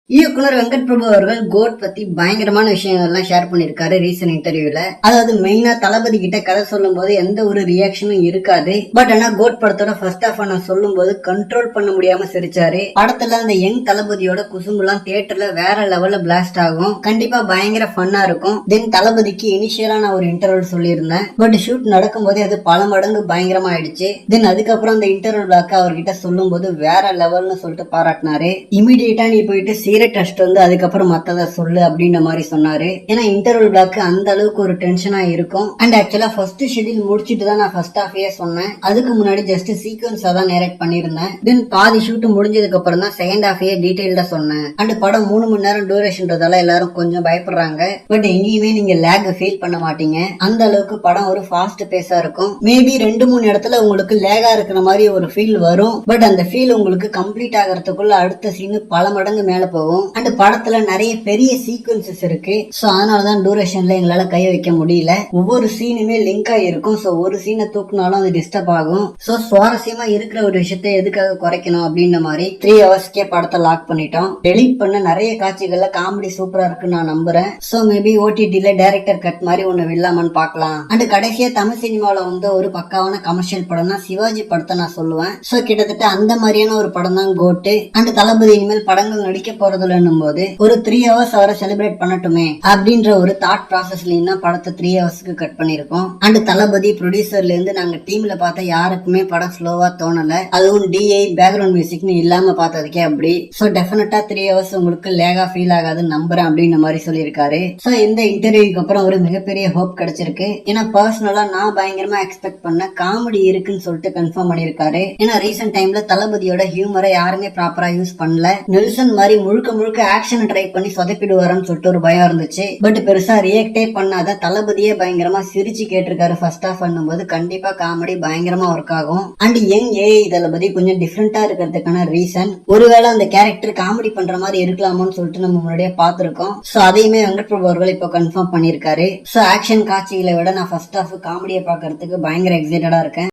இயக்குனர் வெங்கட் பிரபு அவர்கள் கோட் பத்தி பயங்கரமான விஷயங்கள்லாம் ஷேர் பண்ணிருக்காரு ரீசன்ட் இன்டர்வியூல. அதாவது மெயினா தளபதி கிட்ட கதை சொல்லும் போது எந்த ஒரு ரியாக்ஷனும் இருக்காது. பட் ஆனா கோட் படத்தோட ஃபர்ஸ்ட் ஹாஃப் நான் சொல்லும் போது கண்ட்ரோல் பண்ண முடியாம சிரிச்சாரு. படத்துல அந்த யங் தளபதியோட குசும்புலாம் தியேட்டர்ல வேற லெவல்ல பிளாஸ்ட் ஆகும். கண்டிப்பா பயங்கர ஃபன்னா இருக்கும். தென் தளபதிக்கு இனிஷியலா நான் ஒரு இன்டர்வல் சொல்லியிருந்தேன். பட் ஷூட் நடக்கும் போதே அது பல மடங்கு பயங்கரமா ஆயிடுச்சு. தென் அதுக்கப்புறம் அந்த இன்டர்வல் பிளாக் அவர்கிட்ட சொல்லும் போது வேற லெவல்னு சொல்லிட்டு பாராட்டினாரு. இமீடியட்டா நீ போயிட்டு டெஸ்ட் வந்து அதுக்கப்புறம் மத்தத சொல்லு அப்படின்ற மாதிரி சொன்னாரு. ஏன்னா இன்டர்வல் பிளாக் அந்த அளவுக்கு ஒரு டென்ஷனா இருக்கும். அண்ட் ஆக்சுவலா ஃபர்ஸ்ட் ஷெட்யூல் முடிச்சிட்டு தான் நான் ஃபர்ஸ்ட் ஹாஃபே சொன்னேன். அதுக்கு முன்னாடி ஜஸ்ட் சீக்வன்ஸா தான் நேரேட் பண்ணிருந்தேன். தென் பாதி ஷூட் முடிஞ்சதுக்கு அப்புறம் தான் செகண்ட் ஹாஃபே டீடைல்டா சொன்னேன். அண்ட் படம் 3 மணி நேரம் டூரேஷன்றதால எல்லாரும் கொஞ்சம் பயப்படுறாங்க. பட் எங்கேயுமே நீங்க லேக் ஃபீல் பண்ண மாட்டீங்க. அந்த அளவுக்கு படம் ஒரு ஃபாஸ்ட் பேஸா இருக்கும். மேபி 2-3 இடத்துல உங்களுக்கு லேகா இருக்கிற மாதிரி ஒரு ஃபீல் வரும். பட் அந்த ஃபீல் உங்களுக்கு கம்ப்ளீட் ஆகிறதுக்குள்ள அடுத்த சீன் பல மடங்கு மேல போகும். அண்ட் படத்துல நிறைய பெரிய சீக்வன்சஸ் இருக்கு. சோ அதனாலதான் டூரேஷன்ல எங்களால கை வைக்க முடியல. ஒவ்வொரு சீனுமே லிங்க் ஆகிருக்கும். சோ ஒரு சீனை தூக்குனாலும் அது டிஸ்டர்ப் ஆகும். சோ சுவாரஸ்யமா இருக்கிற ஒரு விஷயத்தை எதுக்காக குறைக்கணும் அப்படின்ற மாதிரி 3 ஹவர்ஸ்க்கே படத்தை லாக் பண்ணிட்டோம். டெலிட் பண்ண நிறைய காட்சிகள்ல காமெடி சூப்பரா இருக்குன்னு நான் நம்புறேன். சோ மேபி ஓடிடில டைரக்டர் கட் மாதிரி ஒண்ணு வில்லாமன்னு பாக்கலாம். அண்ட் கடைசியா தமிழ் சினிமாவில வந்து ஒரு பக்காவான கமர்ஷியல் படம் தான் சிவாஜி படத்தை நான் சொல்லுவேன். சோ கிட்டத்தட்ட அந்த மாதிரியான ஒரு படம் தான் கோட்டு. அண்ட் தளபதி இனிமேல் படங்கள் நடிக்க போறதுலன்னும் போது ஒரு 3 ஹவர்ஸ் அவரை செலிப்ரேட் பண்ணட்டுமே அப்படின்ற ஒரு தாட் ப்ராசஸ்ல படத்தை 3 ஹவர்ஸ்க்கு கட் பண்ணிருக்கோம். அண்ட் தளபதி ப்ரொடியூசர்ல இருந்து நாங்க டீம்ல பார்த்த யாருக்குமே படம் ஸ்லோவா தோணல. அதுவும் டிஐ பேக்ரவுண்ட் மியூசிக்னு இல்லாம பார்த்ததுக்கே அப்படி. சோ டெஃபினட்டா 3 ஹவர்ஸ் உங்களுக்கு லேகா ஃபீல் ஆகாதுன்னு நம்புறேன் அப்படின்ற மாதிரி சொல்லியிருக்காரு. சோ இந்த இன்டர்வியூக்கு அப்புறம் ஒரு மிகப்பெரிய ஹோப் கிடைச்சிருக்கு. ஏன்னா பர்சனலா நான் பயங்கரமா எக்ஸ்பெக்ட் பண்ண காமெடி இருக்குன்னு சொல்லிட்டு கன்ஃபார்ம் பண்ணிருக்காரு. ஏன்னா ரீசெண்ட் டைம்ல தளபதியோட ஹியூமரை யாருமே ப்ராப்பரா யூஸ் பண்ணல. நெல்சன் மாதிரி முழுக்க ஆக்ஷன் ட்ரை பண்ணி சொதப்பிடுவாருன்னு சொல்லிட்டு ஒரு பயம் இருந்துச்சு. பட் பெருசா ரியாக்டே பண்ணாத தளபதியே பயங்கரமா சிரிச்சு கேட்டிருக்காரு ஃபர்ஸ்ட் ஹாஃப் பண்ணும்போது. கண்டிப்பா காமெடி பயங்கரமா ஒர்க் ஆகும். அண்ட் யங் ஏஐ தளபதி கொஞ்சம் டிஃப்ரெண்டா இருக்கிறதுக்கான ரீசன் ஒருவேளை அந்த கேரக்டர் காமெடி பண்ற மாதிரி இருக்கலாமோன்னு சொல்லிட்டு நம்ம முன்னாடியே பார்த்திருக்கோம். சோ அதையுமே வெங்கட் பிரபு அவர்கள் இப்போ கன்ஃபார்ம் பண்ணிருக்காரு. சோ ஆக்ஷன் காட்சிகளை விட நான் ஃபர்ஸ்ட் ஹாஃப் காமெடியை பாக்குறதுக்கு பயங்கர எக்ஸைட்டடா இருக்கேன்.